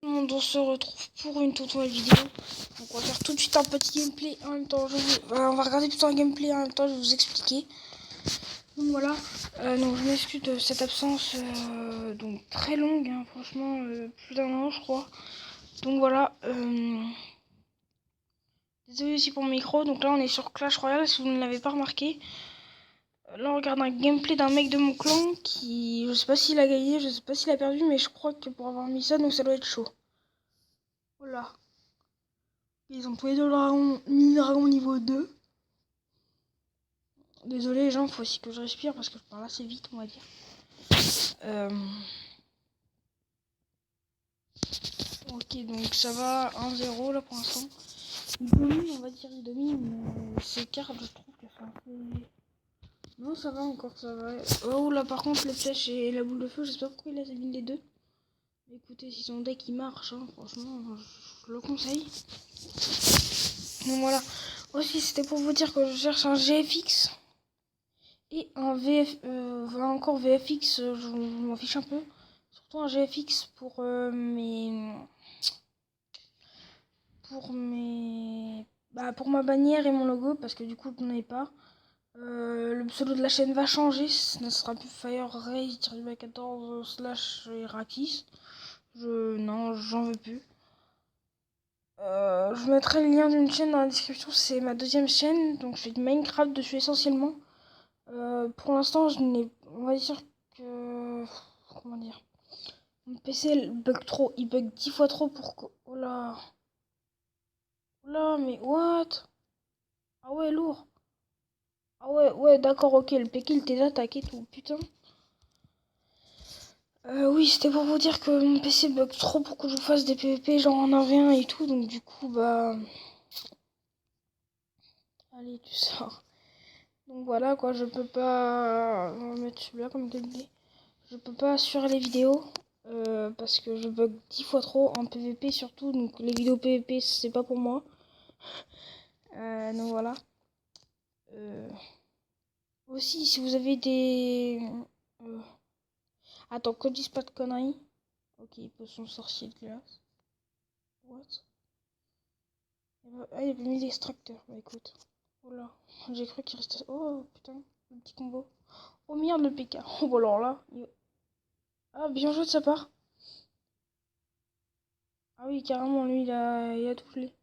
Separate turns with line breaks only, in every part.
On se retrouve pour une toute nouvelle vidéo. Donc on va faire tout de suite un petit gameplay en même temps. On va regarder plutôt un gameplay en même temps, je vais vous expliquer. Donc voilà. Donc je m'excuse de cette absence donc très longue, hein, franchement, plus d'un an je crois. Donc voilà. Désolé aussi pour mon micro. Donc là on est sur Clash Royale si vous ne l'avez pas remarqué. Là on regarde un gameplay d'un mec de mon clan qui, je sais pas s'il a gagné, je sais pas s'il a perdu, mais je crois que pour avoir mis ça, donc ça doit être chaud. Voilà. Ils ont tous les deux le mini dragon niveau 2. Désolé les gens, faut aussi que je respire parce que je parle assez vite, on va dire. Ok, donc ça va 1-0 là pour l'instant. Il domine, on va dire, il domine, mais ces cartes, je trouve que c'est un peu... Non, ça va encore, ça va. Oh là, par contre, les flèches et la boule de feu, je sais pas pourquoi il a mis les deux. Mais écoutez, si son deck il marche, hein, franchement, je le conseille. Donc voilà. Aussi, c'était pour vous dire que je cherche un GFX. Et un encore VFX, je m'en fiche un peu. Surtout un GFX pour pour ma bannière et mon logo, parce que du coup, je n'en ai pas. Le pseudo de la chaîne va changer, ce ne sera plus Fire Ray 14 / Irakis. Non, j'en veux plus. Je mettrai le lien d'une chaîne dans la description, c'est ma deuxième chaîne, donc je fais du Minecraft dessus essentiellement. Pour l'instant, on va dire que... Comment dire? Mon PC bug trop, il bug 10 fois trop pour que... Oh là... Oh là, mais what? Ah ouais, lourd. Ah ouais, d'accord, ok, le PK il t'est attaqué tout, putain. Oui, c'était pour vous dire que mon PC bug trop pour que je fasse des PVP genre en 1v1 et tout, donc du coup, bah... Allez, tu sors. Donc voilà, quoi, je peux pas... On va mettre celui-là comme gameplay. Je peux pas assurer les vidéos. Parce que je bug 10 fois trop en PVP surtout, donc les vidéos PVP c'est pas pour moi. Donc voilà. Aussi si vous avez des... Attends, que je dise pas de conneries. Ok, il pose son sorcier de glace. What? Ah, il avait mis l'extracteur, bah écoute. Oh là, j'ai cru qu'il restait... Oh putain, le petit combo. Oh merde le PK. Oh bah alors là... Ah, bien joué de sa part. Ah oui, carrément, lui, il a tout fait.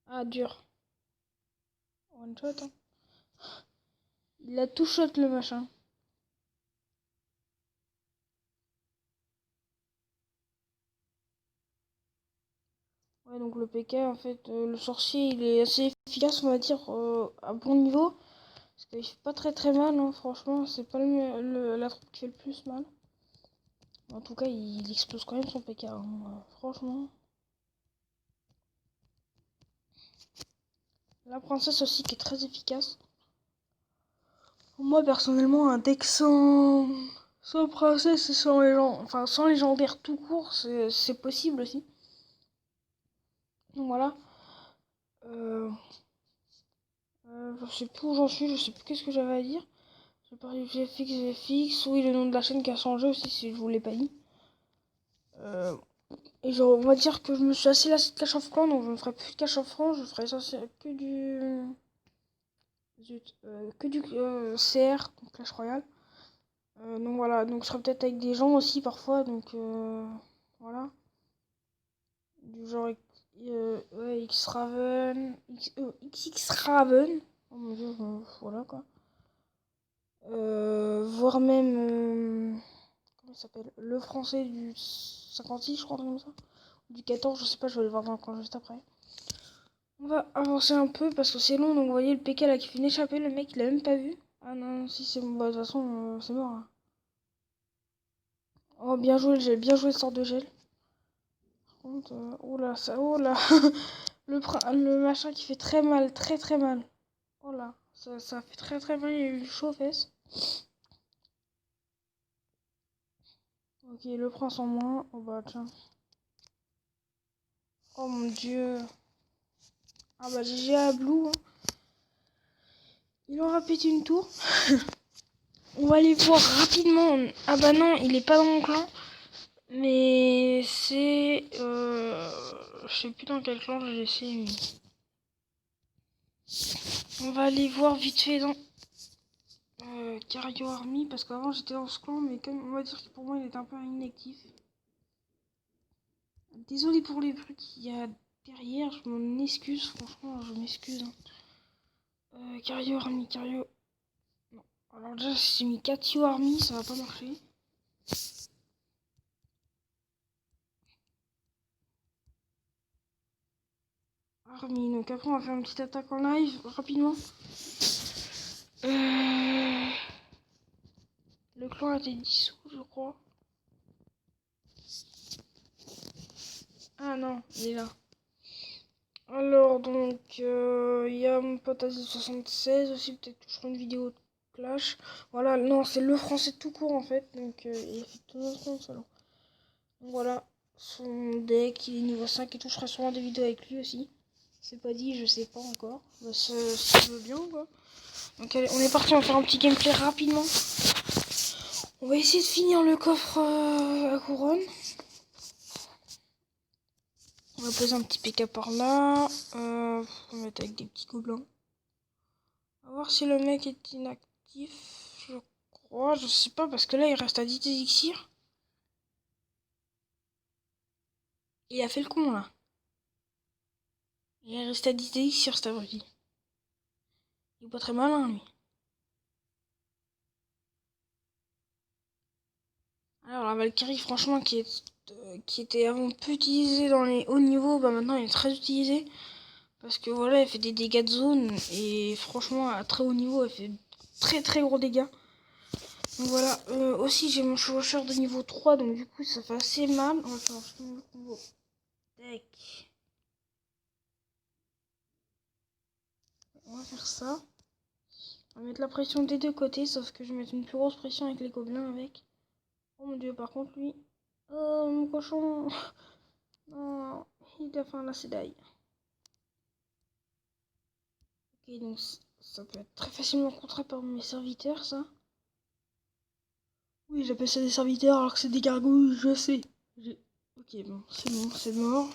Ah, dur. One shot, hein. Il a tout shot, le machin. Ouais, donc le PK, en fait, le sorcier, il est assez efficace, on va dire, à bon niveau. Parce qu'il fait pas très très mal, hein, franchement, c'est pas la troupe qui fait le plus mal. En tout cas, il explose quand même son PK, hein, franchement. La princesse aussi qui est très efficace. Moi personnellement, un deck sans princesse et sans légendaire tout court, c'est possible aussi. Donc voilà. Je sais plus où j'en suis, je sais plus qu'est-ce que j'avais à dire. J'ai parlé du GFX, oui le nom de la chaîne qui a changé aussi si je vous l'ai pas dit. Et genre on va dire que je me suis assez lassé de Clash of Clans, donc je ne ferai plus de Clash of Clans, je ferai que du... CR, donc Clash Royale. Donc voilà, donc je serai peut-être avec des gens aussi parfois, donc voilà. Du genre ouais, X-Raven, XX-Raven, oh mon dieu, voilà quoi. Voire même, comment il s'appelle? Le français du 56, je crois, comme ça. Du 14, je sais pas, je vais le voir dans le camp juste après. On va avancer un peu parce que c'est long, donc vous voyez le PK là qui fait une échappée, le mec il a même pas vu. Ah non, si c'est bon, bah de toute façon, c'est mort. Hein. Oh, bien joué le gel, bien joué le sort de gel. Par contre, oh là, ça, oh là, le machin qui fait très mal, très très mal. Oh là, ça fait très très mal, il y a eu chaud aux fesses. Ok, le prince en moins, oh bah tiens. Oh mon dieu. Ah bah GG à Blue. Hein. Il aura pété une tour. On va aller voir rapidement. Ah bah non, il est pas dans mon clan. Mais c'est laissé, je sais plus dans quel clan j'ai laissé. On va aller voir vite fait dans Cario Army, parce qu'avant j'étais dans ce clan, mais comme on va dire que pour moi il est un peu inactif. Désolé pour les bruits qu'il y a derrière, je m'en excuse, franchement je m'excuse. Cario Army, Cario... Non. Alors déjà si j'ai mis Cario Army, ça va pas marcher. Army, donc après on va faire une petite attaque en live, rapidement. Le clan a été dissous, je crois. Ah non, il est là. Alors donc, il y a mon pote Aziz76 aussi, peut-être que je ferai une vidéo de Clash. Voilà, non, c'est le français tout court en fait, donc il a fait tout notre compte salon. Donc voilà, son deck, il est niveau 5 et tout, je ferai sûrement des vidéos avec lui aussi. C'est pas dit, je sais pas encore. Bah, si tu veux bien quoi. Donc allez, on est parti, on va faire un petit gameplay rapidement. On va essayer de finir le coffre à couronne. On va poser un petit PK par là. On va mettre avec des petits gobelins. On va voir si le mec est inactif. Je crois, je sais pas, parce que là il reste à 10 élixirs. Il a fait le con là. Il est resté à 10 élixirs cet abruti. Il est pas très malin lui. Alors la Valkyrie franchement qui était avant peu utilisée dans les hauts niveaux, bah maintenant elle est très utilisée. Parce que voilà, elle fait des dégâts de zone et franchement à très haut niveau elle fait très très gros dégâts. Donc voilà, aussi j'ai mon chevaucheur de niveau 3, donc du coup ça fait assez mal. On va faire un combo. Tac. On va faire ça. On va mettre la pression des deux côtés, sauf que je vais mettre une plus grosse pression avec les gobelins avec. Oh mon dieu, par contre lui... Oh mon cochon. Non, il a faim la sédaille. Ok, donc ça peut être très facilement contré par mes serviteurs, ça. Oui, j'appelle ça des serviteurs alors que c'est des gargouilles, je sais. Ok, bon, c'est mort.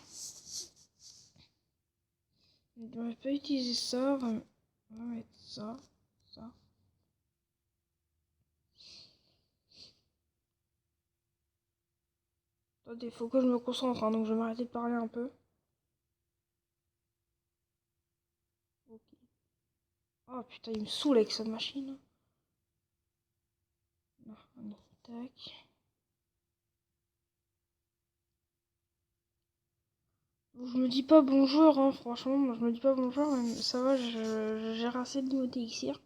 On va pas utiliser ça, on va mettre ça, ça. Attendez, faut que je me concentre, hein, donc je vais m'arrêter de parler un peu. Ok. Oh putain, il me saoule avec cette machine. Non, allez, tac. Je me dis pas bonjour, hein, franchement, moi je me dis pas bonjour, mais ça va, je gère assez de niveau d'élixir.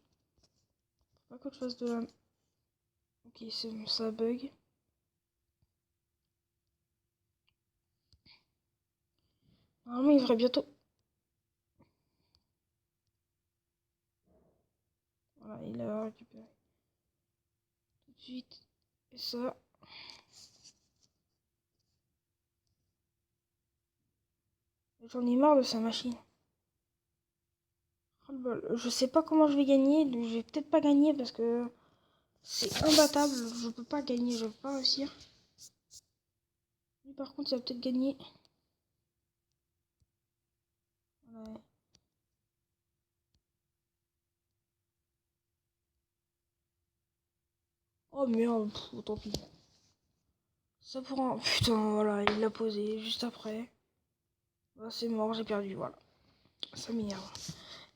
Pas que je fasse de la... Ok, c'est bon, ça bug. Normalement, il devrait bientôt... Voilà, il a récupéré. Tout de suite. Et ça... J'en ai marre de sa machine. Oh le bol. Je sais pas comment je vais gagner, donc je vais peut-être pas gagner parce que c'est imbattable. Je peux pas gagner, je peux pas réussir. Lui par contre, il va peut-être gagner. Ouais. Oh merde, tant pis. Ça pourra... Putain, voilà, il l'a posé juste après. Bah, c'est mort, j'ai perdu, voilà. Ça m'énerve.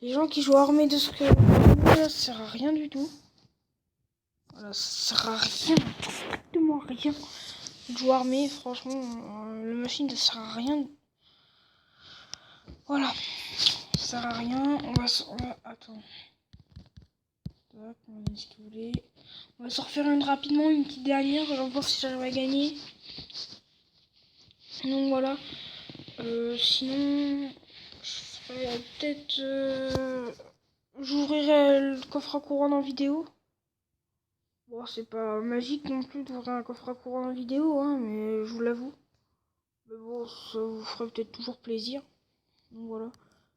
Les gens qui jouent armés de ce que... Ça sert à rien du tout. Voilà, ça sert à rien. Strictement rien. De jouer armé, franchement, la machine ne sert à rien. Voilà. Ça sert à rien. On va... Attends. Tac, on va discuter. On va se refaire une rapidement, une petite dernière. On va voir si j'arrive à gagner. Donc voilà. Sinon, je ferai peut-être... J'ouvrirai le coffre à couronne en vidéo. Bon, c'est pas magique non plus d'ouvrir un coffre à couronne en vidéo, hein, mais je vous l'avoue. Mais bon, ça vous ferait peut-être toujours plaisir. Donc voilà.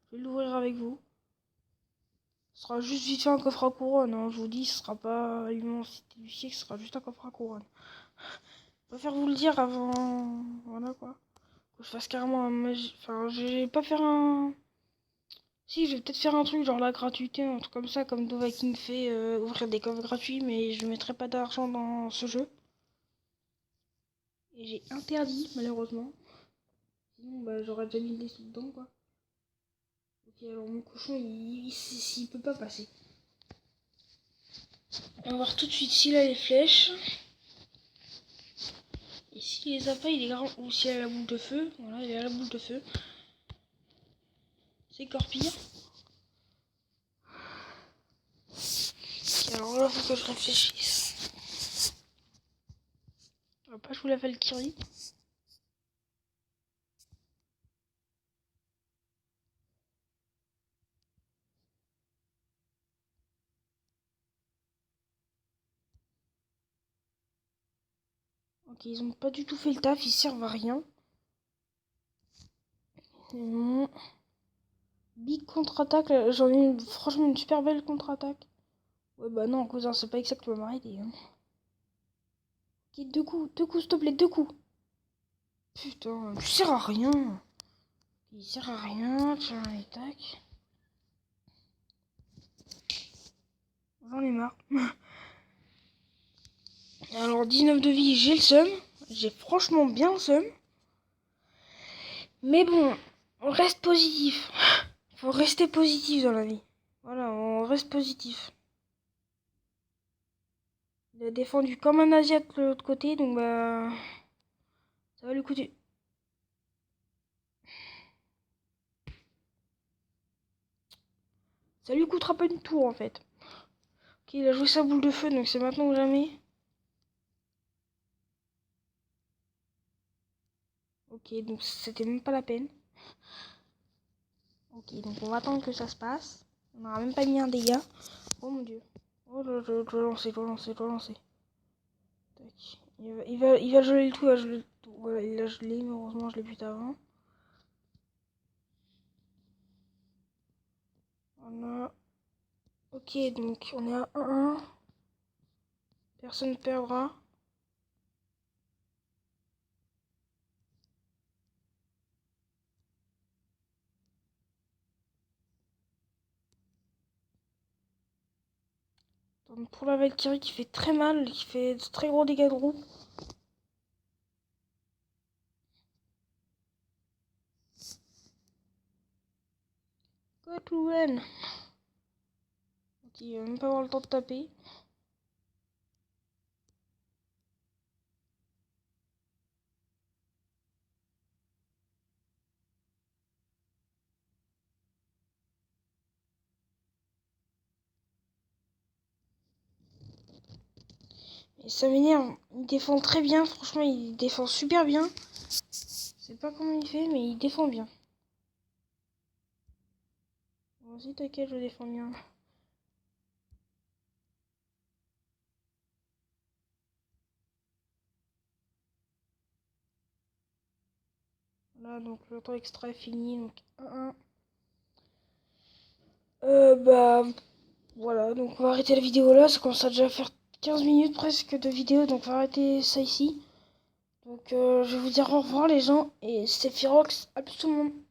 Je vais l'ouvrir avec vous. Ce sera juste vite fait un coffre à couronne, hein. Je vous dis, ce sera pas l'immensité du siècle, ce sera juste un coffre à couronne. Je préfère vous le dire avant... Voilà quoi. je fasse carrément un magie. Enfin, je vais pas faire un. Si, je vais peut-être faire un truc genre la gratuité, un truc comme ça, comme Dovahkiin fait, ouvrir des coffres gratuits, mais je mettrai pas d'argent dans ce jeu. Et j'ai interdit, malheureusement. Sinon, bah, j'aurais déjà mis des sous dedans, quoi. Ok, alors mon cochon, il peut pas passer. On va voir tout de suite s'il a les flèches. Et s'il les a pas, il est grand. Ou s'il a la boule de feu. Voilà, il a la boule de feu. C'est encore pire. Ok, alors là, faut que je réfléchisse. On va pas jouer la Valkyrie. Ok, ils ont pas du tout fait le taf, ils servent à rien. Bon. Big contre-attaque, j'en ai franchement une super belle contre-attaque. Ouais bah non cousin, c'est pas exactement ma idée. Hein. Ok, deux coups s'il te plaît, deux coups. Putain, tu sers à rien. Il sert à rien, tiens, allez, tac. J'en ai marre. Alors 19 de vie, j'ai le seum. J'ai franchement bien le seum. Mais bon, on reste positif. Faut rester positif dans la vie. Voilà, on reste positif. Il a défendu comme un Asiate de l'autre côté, donc bah... ça va lui coûter. Ça lui coûtera pas une tour en fait. Ok, il a joué sa boule de feu, donc c'est maintenant ou jamais. Ok, donc c'était même pas la peine. Ok, donc on va attendre que ça se passe. On n'aura même pas mis un dégât. Oh mon dieu. Oh, je dois lancer, je dois lancer, je dois lancer. Tac. Il va geler le tout, il va geler le tout. Voilà, il l'a gelé, mais heureusement je l'ai buté avant. Voilà. Ok, donc on est à 1-1. Personne ne perdra. Donc pour la Valkyrie qui fait très mal, qui fait de très gros dégâts de roue. Go to run. Ok, il va même pas avoir le temps de taper. Et ça m'énerve. Il défend très bien, franchement, il défend super bien. Je sais pas comment il fait, mais il défend bien. Vas-y, t'inquiète, je défends bien. Voilà, donc le temps extra est fini, donc 1-1. Bah, voilà, donc on va arrêter la vidéo là, ça commence à déjà faire 15 minutes presque de vidéo, donc on va arrêter ça ici. Donc je vais vous dire au revoir les gens, et c'était Firox, à plus tout le monde.